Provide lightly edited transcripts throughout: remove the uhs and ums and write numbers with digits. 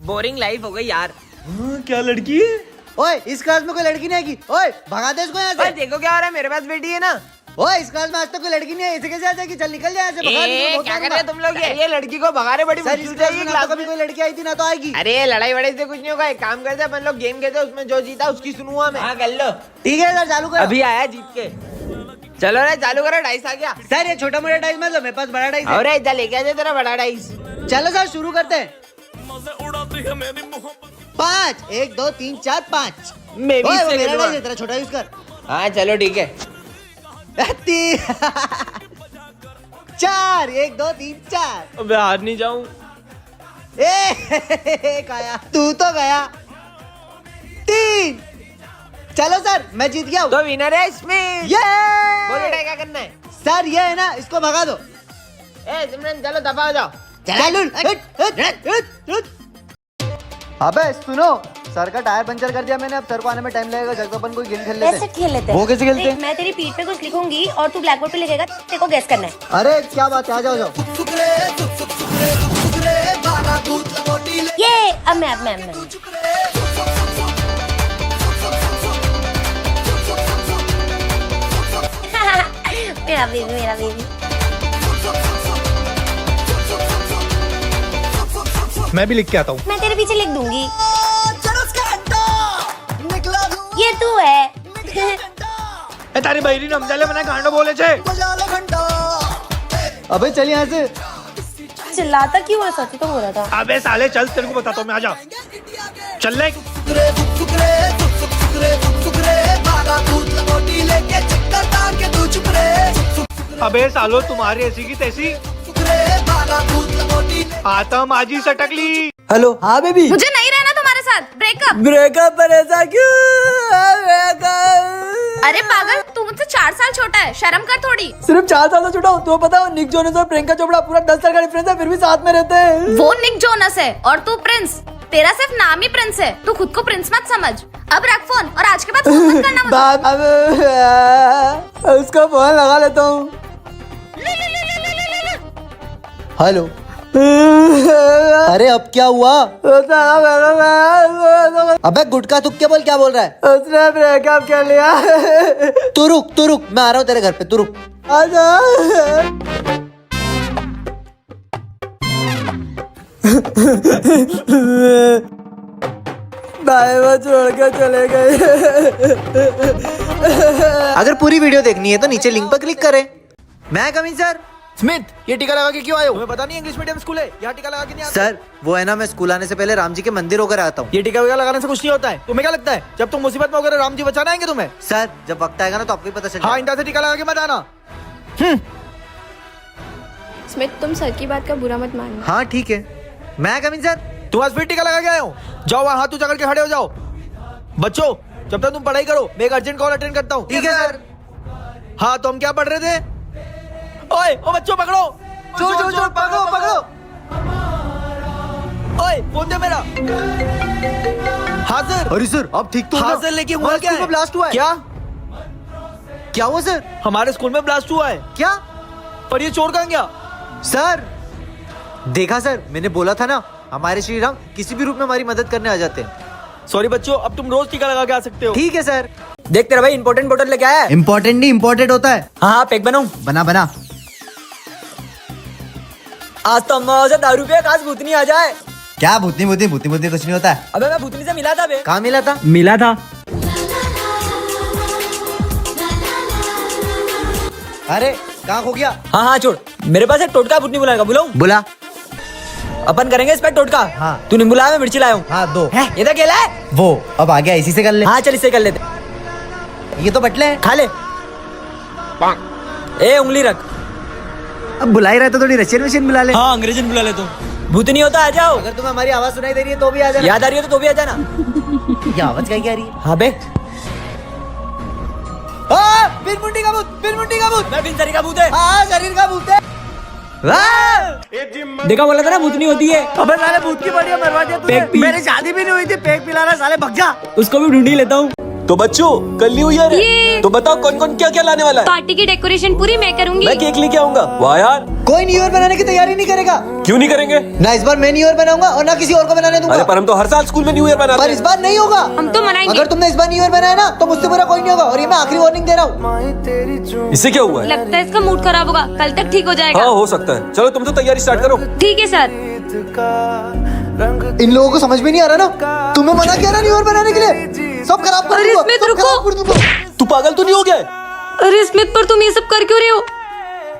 Boring life हो गई यार। क्या लड़की है? ओए इस क्लास में कोई लड़की नहीं आएगी। ओए भगा दे इसको यहाँ से। देखो क्या हो रहा है, मेरे पास बेटी है ना। ओए इस क्लास में आज तक कोई लड़की नहीं आई, इसे कैसे आ जाएगी? चल निकल जाए, भगा दे। क्या कर रहे हो तुम लोग? ये लड़की को भगा रहे, बड़ी मुश्किल से ये क्लास कभी कोई लड़की आई थी ना तो आएगी। अरे लड़ाई वड़ाई से कुछ नहीं होगा, एक काम करते हैं अपन लोग गेम खेलते हैं, उसमें जो जीता उसकी सुनूंगा मैं। हाँ कर लो। ठीक है सर चालू करो। अभी आया जीत के। चलो रे चालू करो, डाइस आ गया। सर ये छोटा मोटा डाइस मत लो, मेरे पास बड़ा डाइस है। अरे इधर लेके आ जा तेरा बड़ा डाइस। चलो सर शुरू करते हैं। 5 1 2 3 4 5। मैं भी इससे मेरा खेलूंगा। डाइस है, तेरा छोटा यूज कर। हाँ चलो ठीक है। 4 1 2 3 4। मैं हार नहीं जाऊं। आया तू तो गया। 3। चलो सर मैं जीत गया हूँ। तो विनर है इसमें। ये बोलो क्या करना है? सर ये है ना, इसको भगा दो। ए सिमरन चलो दफा हो जाओ। अबे सुनो, सर का टायर पंचर कर दिया मैंने, अब सर को आने में टाइम लगेगा। जब अपन कोई गेम खेल लेते कैसे खेल लेते हैं? वो कैसे खेलते हैं? मैं तेरी पीठ पे कुछ लिखूंगी और तू ब्लैक बोर्ड पे लिखेगा, तेरे को गेस करना है। अरे क्या बात है, आ जाओ जाओ। ये अब मैं मेरा बेबी मैं भी लिख के आता हूँ। मैं तेरे पीछे लिख दूंगी। ये तू है। तारी बहरी नमजाले मना गांडो बोले छे। अबे चल यहाँ से। चिल्लाता क्यों है? सच तो हो रहा था। अबे साले चल, तेरे को बताता हूँ मैं, आजा चल ले। अबे सालो तुम्हारी ऐसी की तैसी आतम आजी सटक ली। हेलो हाँ बेबी। मुझे नहीं रहना तुम्हारे साथ, ब्रेकअप। ब्रेकअप पर ऐसा क्यों? अरे पागल, तू मुझसे 4 साल छोटा है, शर्म कर थोड़ी। सिर्फ 4 साल से छोटा हूँ। तो पता हो निक जोनस और प्रियंका चोपड़ा पूरा 10 साल का डिफरेंस है, फिर भी साथ में रहते हैं। वो निक जोनस है और तू प्रिंस। तेरा सिर्फ नाम ही प्रिंस है, तू खुद को प्रिंस मत समझ। अब रख फोन और आज के बाद फोन मत करना मुझे। उसका फोन लगा लेता हूँ। हेलो। अरे अब क्या हुआ? अबे गुटका तुक्के बोल, क्या बोल रहा है? उसने ब्रेकअप कर लिया। तू रुक, मैं आ रहा हूँ तेरे घर पे, तू रुक। आजा। भाई वो छोड़ के चले गए। अगर पूरी वीडियो देखनी है तो नीचे लिंक पर क्लिक करें। मैं कमिंग सर। स्मिथ, ये टीका लगा के क्यों आए हो? तुम्हें पता नहीं इंग्लिश मीडियम स्कूल है, यहाँ टीका लगा के नहीं आते। सर वो है ना, मैं स्कूल आने से पहले राम जी के मंदिर होकर आता हूँ। ये टीका वगैरह लगाने से कुछ नहीं होता है। तुम्हें क्या लगता है जब तुम मुसीबत में होकर राम जी बचाने आएंगे तुम्हें? सर जब वक्त आएगा ना तो आपको ही पता चलेगा। हाँ, इंदा से टीका लगा के मत आना। स्मिथ, तुम सर की बात का बुरा मत मानना। हाँ ठीक है। मैं कमिंग सर। तुम आज फिर टीका लगा के आए हो? जाओ वहाँ हाथ ऊंचा करके खड़े हो जाओ। बच्चों जब तक तुम पढ़ाई करो, मैं एक अर्जेंट कॉल अटेंड करता हूँ। ठीक है सर। हाँ तो हम क्या पढ़ रहे थे? ओए ओ बच्चों पकड़ो, चोर पकड़ो। ओए फोन दे मेरा। हाँ सर। अरे सर अब ठीक तो हाँ सर, लेकिन हुआ क्या है? ब्लास्ट हुआ है। क्या हुआ सर? हमारे स्कूल में ब्लास्ट हुआ है। क्या? पर ये चोर कहाँ गया? सर देखा सर, मैंने बोला था ना, हमारे श्री राम किसी भी रूप में हमारी मदद करने आ जाते हैं। सॉरी बच्चों, अब तुम रोज टीका लगा के आ सकते हो। ठीक है सर। देख तेरा भाई इंपॉर्टेंट बोतल लेके आया है। इम्पोर्टेंट नहीं इम्पोर्टेंट होता है। हाँ पैक बनाऊं? बना। आज तो अम्मा से दारू पे खास भूतनी आ जाए। क्या भूतनी कुछ नहीं होता है। अबे मैं भूतनी से मिला था बे। कहाँ मिला था? मिला था। अरे कहाँ खो गया? हाँ छोड़, मेरे पास एक टोटका भूतनी बुलाएगा, बुलाऊं? बुला। अपन करेंगे इस पे टोटका। हाँ। तू नहीं बुलाया, मैं मिर्ची लाया हूँ। हाँ 2 है ये तो केला है। वो अब आ गया, इसी से कर ले। हाँ चल इससे कर लेते। ये तो बटले हैं। खा ले। ए उंगली रख। अब बुला ही रहे तो थोड़ी रशियन मशीन बुला ले। हाँ अंग्रेजी बुला ले। तो भूतनी होता आ जाओ। अगर तुम्हें हमारी आवाज सुनाई दे रही है तो भी आ जाना। याद आ रही है तो भी आ जाना। ये आवाज क्या आ रही है? हाँ बे। फिर मुंडी का भूत। मैं बिन का भूत है। हाँ शरीर का भूत है। देखा बोला था ना भूतनी होती है। अबे साले भूत की बढ़िया मरवा दिया तूने। Pack P. मेरी शादी भी नहीं हुई थी, पेक पिला रहा साले, भग जा। उसको भी ढूंढ ही लेता हूँ। तो बच्चों कल न्यू ईयर है, तो बताओ कौन कौन क्या क्या लाने वाला है? पार्टी की डेकोरेशन पूरी मैं करूंगी। मैं केक लेके आऊंगा। वाह यार, कोई न्यू ईयर बनाने की तैयारी नहीं करेगा। क्यों नहीं करेंगे? ना इस बार मैं न्यू ईयर बनाऊंगा और ना किसी और को बनाने दूंगा। अरे पर हम तो हर साल स्कूल में न्यू ईयर पर बनाते इस हैं। बार नहीं होगा। हम तो मनाएंगे। अगर तुमने इस बार न्यू ईयर बनाया ना तो मुझसे बुरा कोई नहीं होगा, और ये मैं आखिरी वार्निंग दे रहा हूँ। इससे क्या हुआ है? लगता है इसका मूड खराब होगा, कल तक ठीक हो जाएगा। हाँ हो सकता है। चलो तुम तो तैयारी स्टार्ट करो। ठीक है सर। इन लोगों को समझ में नहीं आ रहा ना, तुम्हें मना किया ना न्यू ईयर बनाने के लिए, सब खराब कर अरे दूंगा, स्मिथ, सब रुको। खराब कर दूंगा। तू पागल तो नहीं हो गया है? अरे स्मिथ, पर तुम ये सब कर क्यों रहे हो?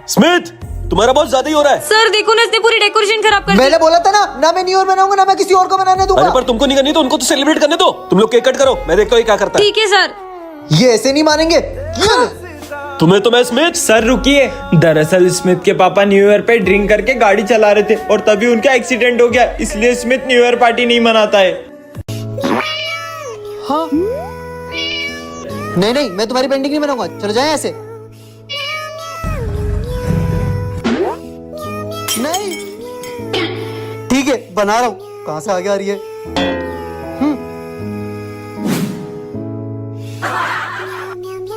स्मिथ तुम्हारा बहुत ज्यादा ही हो रहा है। सर देखो ना, इसने पूरी डेकोरेशन खराब कर दी। मैंने बोला था ना मैं न्यू ईयर बनाऊंगा ना मैं किसी और को बनाने अरे दूंगा। पर तुमको नहीं करनी तो उनको तो सेलिब्रेट करने दो। तुम लोग केक कट करो, मैं देखता हूँ ये क्या करता है। ठीक है सर। ये ऐसे नहीं मानेंगे। तुम्हें तो मैं स्मिथ। सर रुकिए, दरअसल स्मिथ के पापा न्यू ईयर पे ड्रिंक करके गाड़ी चला रहे थे और तभी उनका एक्सीडेंट हो गया, इसलिए स्मिथ न्यू ईयर पार्टी नहीं मनाता है। हाँ नहीं मैं तुम्हारी पेंटिंग नहीं बनाऊंगा, चलो जाए ऐसे। नहीं ठीक है बना रहा हूँ, कहां से आगे आ रही है।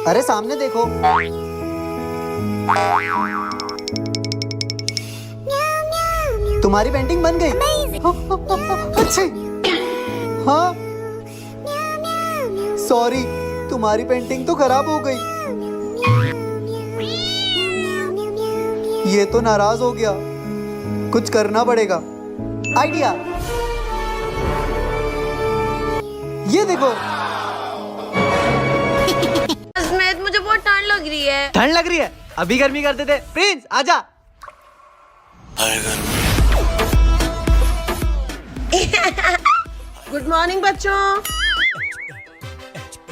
अरे सामने देखो। तुम्हारी पेंटिंग बन गई। अच्छी। हाँ सॉरी, तुम्हारी पेंटिंग तो खराब हो गई। ये तो नाराज हो गया, कुछ करना पड़ेगा। आइडिया, ये देखो। स्मिथ, मुझे बहुत ठंड लग रही है। ठंड लग रही है, अभी गर्मी करते थे। प्रिंस आजा। गुड मॉर्निंग बच्चों।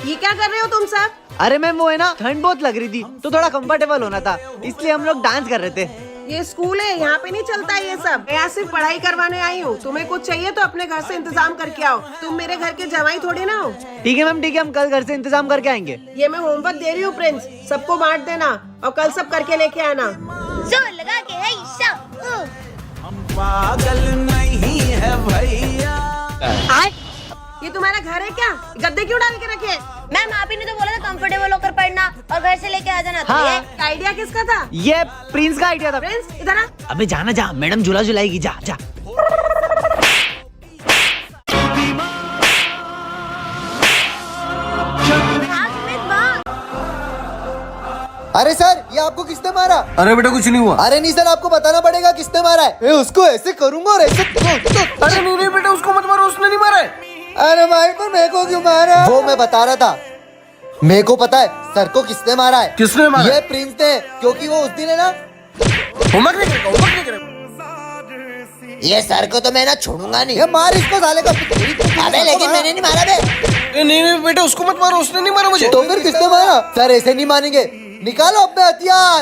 ये क्या कर रहे हो तुम सब? अरे मैम वो है ना, ठंड बहुत लग रही थी तो थोड़ा कंफर्टेबल होना था, इसलिए हम लोग डांस कर रहे थे। ये स्कूल है, यहाँ पे नहीं चलता ये सब। मैं यहाँ सिर्फ पढ़ाई करवाने आई हूँ। तुम्हें कुछ चाहिए तो अपने घर से इंतजाम करके आओ। तुम मेरे घर के जवाई थोड़ी ना हो। ठीक है मैम, ठीक है, हम कल घर से इंतजाम करके आएंगे। ये मैं होमवर्क दे रही हूँ प्रिंस, सबको बांट देना और कल सब करके लेके आना। जोर लगा के है ईशा। पागल नहीं है भैया। ये तुम्हारा घर है क्या? गद्दे क्यों डाल के रखे? मैम आप ही ने तो बोला था कंफर्टेबल होकर पढ़ना और घर से लेके आ जाना। तो हाँ। ये आइडिया किसका था? ये प्रिंस का आइडिया था। प्रिंस इधर आ। अबे जाना जा, मैडम झूला झुलाएगी, जा जा। अरे सर, ये आपको किसने मारा? अरे बेटा कुछ नहीं हुआ। अरे नहीं सर, आपको बताना पड़ेगा किसने मारा है। मैं उसको ऐसे करूंगा और ऐसे अरे नहीं बेटा उसको मत मारो, उसने नहीं मारा है। अरे भाई पर मेरे को क्यों मारा? वो मैं बता रहा था, मेरे को पता है सर को किसने मारा है। किसने मारा? ये प्रिंस ने, क्योंकि वो उस दिन है ना। होमवर्क नहीं करेगा, होमवर्क नहीं करेगा। ये सर को तो मैं ना छोड़ूंगा नहीं। ये मार इसको साले का। अबे लेकिन मैंने नहीं मारा बे। नहीं बेटा उसको मत मारो, उसने नहीं मारा मुझे। तो फिर किसने मारा? सर ऐसे नहीं मानेंगे, निकालो अपने हथियार।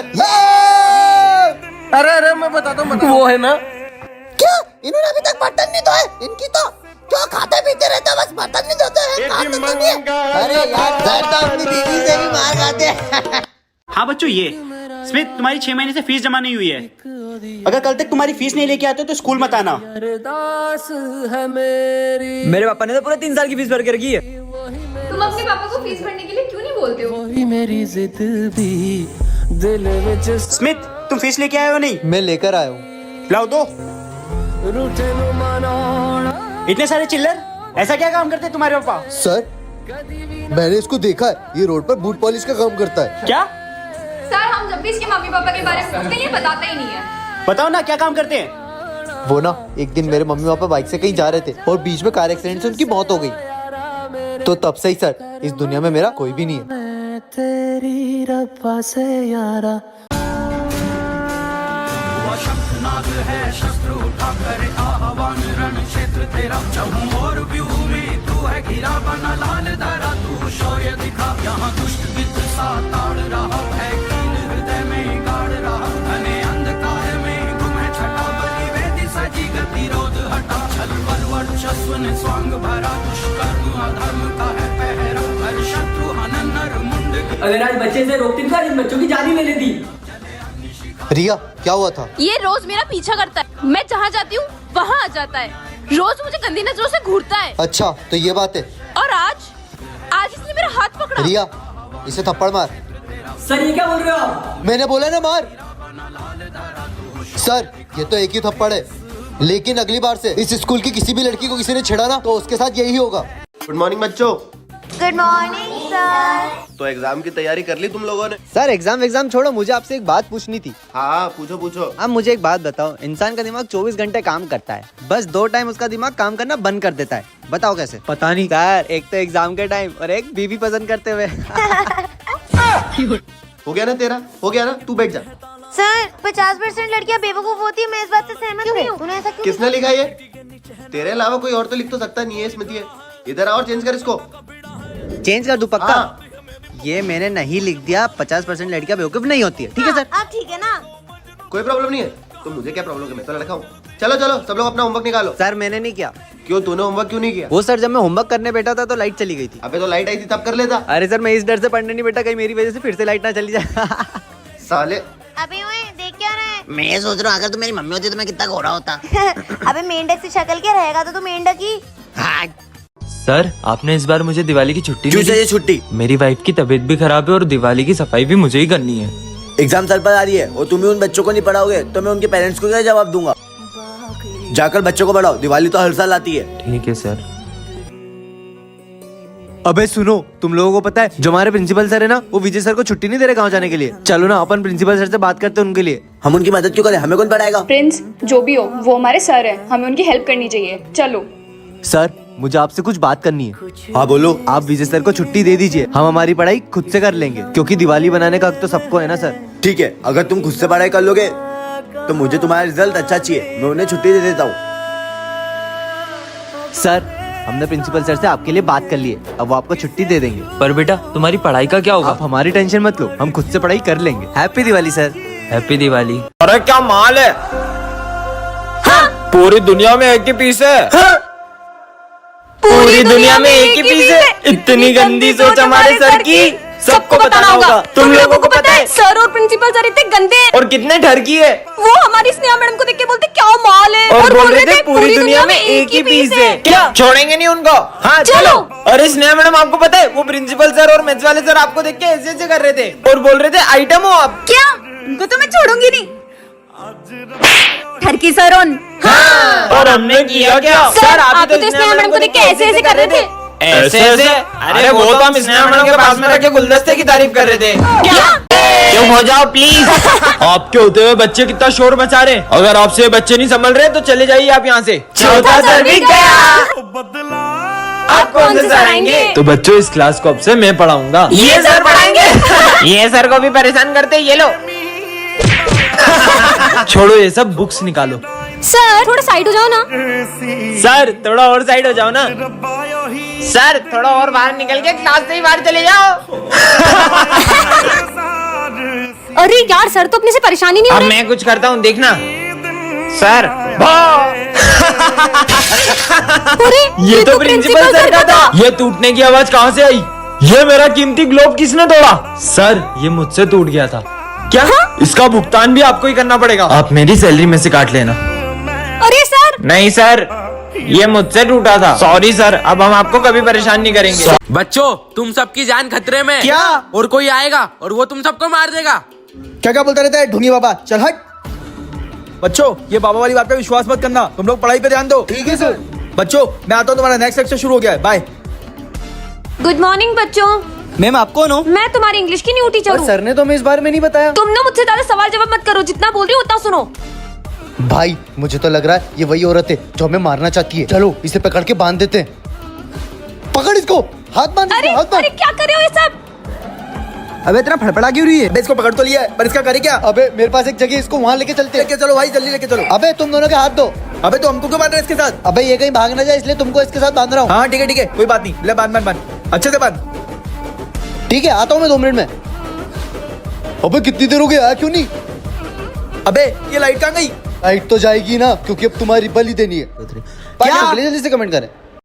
अरे मैं बताता हूँ, वो है ना। क्या इन्होंने अभी तक बर्तन नहीं धोए? इनकी तो क्यों खाते पीते रहते हैं, बस बर्तन नहीं धोते हैं, काम तो नहीं है। अरे यार सर तो अपनी बीवी से भी मार खाते हैं। हाँ बच्चों, ये स्मिथ तुम्हारी 6 महीने से फीस जमा नहीं हुई है। अगर कल तक तुम्हारी फीस नहीं लेके आते तो स्कूल मत आना। मेरे पापा ने तो पूरा 3 साल की फीस भर के रखी है। तुम अपने पापा को फीस भरने के लिए क्यों नहीं बोलते हो? स्मिथ तुम फीस लेके आए हो नहीं? मैं लेकर आया हूँ। लाओ दो। इतने सारे चिल्लर, ऐसा क्या काम करते हैं तुम्हारे पापा? सर मैंने इसको देखा है, ये रोड पर बूट पॉलिश का काम करता है। क्या? सर हम जब भी इसके मम्मी पापा के बारे में पूछते हैं ये बताता ही नहीं है। बताओ ना क्या काम करते हैं? वो ना एक दिन मेरे मम्मी पापा बाइक से कहीं जा रहे थे और बीच में कार एक्सीडेंट से उनकी मौत हो गई। तो तब से ही सर इस दुनिया में मेरा कोई भी नहीं है। तेरी रब्बा से यारा। अगर आज बच्चे से रोकती तो आज इन बच्चों की जान ही ले लेती। रिया क्या हुआ था? ये रोज मेरा पीछा करता है, मैं जहाँ जाती हूँ वहाँ आ जाता है, रोज मुझे गंदी नजरों से घूरता है। अच्छा तो ये बात है। और आज इसने मेरा हाथ रिया, इसे थप्पड़ मार। सर ये क्या बोल रहे हो आप? मैंने बोला ना मार। सर ये तो एक ही थप्पड़ है, लेकिन अगली बार से इस स्कूल की किसी भी लड़की को किसी ने छेड़ा ना तो उसके साथ यही होगा। गुड मॉर्निंग बच्चों। Good morning sir. तो एग्जाम की तैयारी कर ली तुम लोगों ने? सर एग्जाम छोड़ो, मुझे आपसे एक बात पूछनी थी। हाँ पूछो पूछो। अब मुझे एक बात बताओ, इंसान का दिमाग 24 घंटे काम करता है, बस 2 टाइम उसका दिमाग काम करना बंद कर देता है, बताओ कैसे? पता नहीं सर एक तो एग्जाम के टाइम और एक बीवी पसंद करते हुए। हो गया ना तेरा, हो गया ना, तू बैठ जा। सर 50% लड़कियां बेवकूफ होती है, मैं इस बात से सहमत नहीं हूँ। तूने ऐसा क्यों? किसने लिखा ये? तेरे अलावा कोई और तो लिख तो सकता नहीं है स्मृति है। इधर और चेंज कर इसको। चेंज कर दूं पक्का? हाँ। ये मैंने नहीं लिख दिया, 50% लड़कियां बेवकूफ नहीं होती है, ठीक है सर? आप ठीक है ना? कोई प्रॉब्लम नहीं है, तो मुझे क्या प्रॉब्लम है, मैं तो लड़का हूँ। चलो चलो सब लोग अपना होमवर्क निकालो। सर मैंने नहीं किया। क्यों, तूने होमवर्क क्यों नहीं किया? वो सर जब मैं होमवर्क करने बैठा था तो लाइट चली गई थी। अबे तो लाइट आई थी तब कर लेता। अरे सर मैं इस डर से पढ़ने नहीं बैठा, कहीं मेरी वजह से फिर से लाइट ना चली जाए। साले अबे ओए देख क्या रहा है? मैं सोच रहा हूँ अगर तू मेरी मम्मी होती तो मैं कितना गोरा होता। अबे मेंढक से शक्ल क्या रहेगा, तो तू मेंढक ही। हाँ। सर आपने इस बार मुझे दिवाली की छुट्टी क्यों नहीं दी? चाहिए छुट्टी? मेरी वाइफ की तबीयत भी खराब है और दिवाली की सफाई भी मुझे ही करनी है। एग्जाम सर पर आ रही है और तुम ही उन बच्चों को नहीं पढ़ाओगे तो मैं उनके पेरेंट्स को क्या जवाब दूंगा? जाकर बच्चों को पढ़ाओ, दिवाली तो हर साल आती है। ठीक है सर। अबे सुनो, तुम लोगों को पता है जो हमारे प्रिंसिपल सर है ना, वो विजय सर को छुट्टी नहीं दे रहे गाँव जाने के लिए। चलो ना अपन प्रिंसिपल सर से बात करते हैं उनके लिए। हम उनकी मदद क्यों करें, हमें कौन पढ़ाएगा? प्रिंस जो भी हो वो हमारे सर है, हमें उनकी हेल्प करनी चाहिए। चलो। सर मुझे आपसे कुछ बात करनी है। हाँ बोलो। आप विजय सर को छुट्टी दे दीजिए, हम हमारी पढ़ाई खुद से कर लेंगे, क्योंकि दिवाली बनाने का हक तो सबको है ना सर। ठीक है, अगर तुम खुद से पढ़ाई कर लोगे तो मुझे तुम्हारा रिजल्ट अच्छा चाहिए, मैं उन्हें छुट्टी दे देता हूँ। सर हमने प्रिंसिपल सर से आपके लिए बात कर ली है, अब वो आपको छुट्टी दे देंगे। पर बेटा तुम्हारी पढ़ाई का क्या होगा? आप हमारी टेंशन मत लो, हम खुद से पढ़ाई कर लेंगे। Happy Diwali sir. Happy Diwali. अरे क्या माल है? पूरी दुनिया में एक ही पीस है। पूरी दुनिया में एक ही पीस है। इतनी गंदी सोच हमारे सर की, सबको बताना होगा। तुम लोगों को पता है सर और प्रिंसिपल सर इतने गंदे हैं। और कितने ठरकी है। वो हमारी स्नेहा मैडम को देख के बोलते क्या माल है, और बोल रहे थे पूरी दुनिया में एक ही पीस है। क्या छोड़ेंगे नहीं उनको? हाँ चलो। अरे स्नेहा मैडम आपको पता है वो प्रिंसिपल सर और मैथ्स वाले सर आपको देख के ऐसे ऐसे कर रहे थे और बोल रहे थे आइटम हो आप। क्या? उनको तो मैं छोड़ूंगी नहीं। ठरकी सर हाँ। और हमने किया क्या? सर आप तो स्नेहा मैडम को देख के ऐसे ऐसे कर रहे थे। ऐसे ऐसे? अरे वो तो हम स्नेहा मैडम के पास में रखे गुलदस्ते की तारीफ कर रहे थे। क्या? क्यों हो जाओ प्लीज। आपके होते हुए बच्चे कितना शोर मचा रहे हैं। अगर आपसे बच्चे नहीं संभल रहे तो चले जाइए आप यहाँ से। चौथा सर भी गया। आप कौन से सर आएंगे? तो बच्चों इस क्लास को अब से मैं पढ़ाऊंगा। ये सर पढ़ाएंगे। ये सर को भी परेशान करते, ये लो। छोड़ो ये सब, बुक्स निकालो। सर थोड़ा साइड हो जाओ ना। सर थोड़ा और साइड हो जाओ ना। सर थोड़ा और बाहर निकल के क्लास से ही बाहर चले जाओ। अरे यार सर तो अपने से परेशानी नहीं हो अब रही। मैं कुछ करता हूँ देखना। सर ये तो प्रिंसिपल सर का था। ये टूटने की आवाज कहाँ से आई? ये मेरा कीमती ग्लोब किसने तोड़ा? सर ये मुझसे टूट गया था। क्या? इसका भुगतान भी आपको ही करना पड़ेगा। आप मेरी सैलरी में से काट लेना। अरे सर नहीं सर, ये मुझसे टूटा था। सॉरी सर, अब हम आपको कभी परेशान नहीं करेंगे। बच्चों तुम सबकी जान खतरे में। क्या? और कोई आएगा और वो तुम सबको मार देगा। क्या क्या बोलता रहता है ढूंगी बाबा, चल हट। बच्चों ये बाबा वाली बात पे विश्वास मत करना, तुम लोग पढ़ाई पे ध्यान दो। ठीक है सर। बच्चों मैं आता हूँ, तुम्हारा नेक्स्ट लेक्चर शुरू हो गया है, बाय। गुड मॉर्निंग बच्चों। मैम आप कौन हो? मैं तुम्हारी इंग्लिश की न्यू टीचर हूँ। सर ने तो हमें इस बारे में नहीं बताया। तुम ना मुझसे ज्यादा सवाल जवाब मत करो, जितना बोल रही हो उतना सुनो। भाई मुझे तो लग रहा है ये वही औरत है जो हमें मारना चाहती है। चलो इसे पकड़ के बांध देते हैं। पकड़ इसको, हाथ बांध अरे इसको, हाथ बांध। अरे क्या कर रहे हो ये सब? अबे इतना फड़फड़ा क्यों रही है? अबे इसको पकड़ तो लिया है, पर इसका करे क्या? अबे मेरे पास एक जगह, इसको वहाँ लेके चलते हैं। लेके चलो भाई, जल्दी लेके चलो। अबे तुम दोनों के हाथ दो। अबे तो हमको क्यों बांध रहे इसके साथ? अबे ये कहीं भाग ना जाए इसलिए तुमको इसके साथ बांध रहा हूँ। हाँ ठीक है कोई बात नहीं, ले बांध बांध बांध, अच्छे से बांध। ठीक है आता हूँ मैं 2 मिनट में। अबे कितनी देर हो गई, आया क्यों नहीं? अबे ये लाइट कहाँ गई? लाइट तो जाएगी ना, क्योंकि अब तुम्हारी बलि देनी है। क्या? जल्दी से कमेंट करें।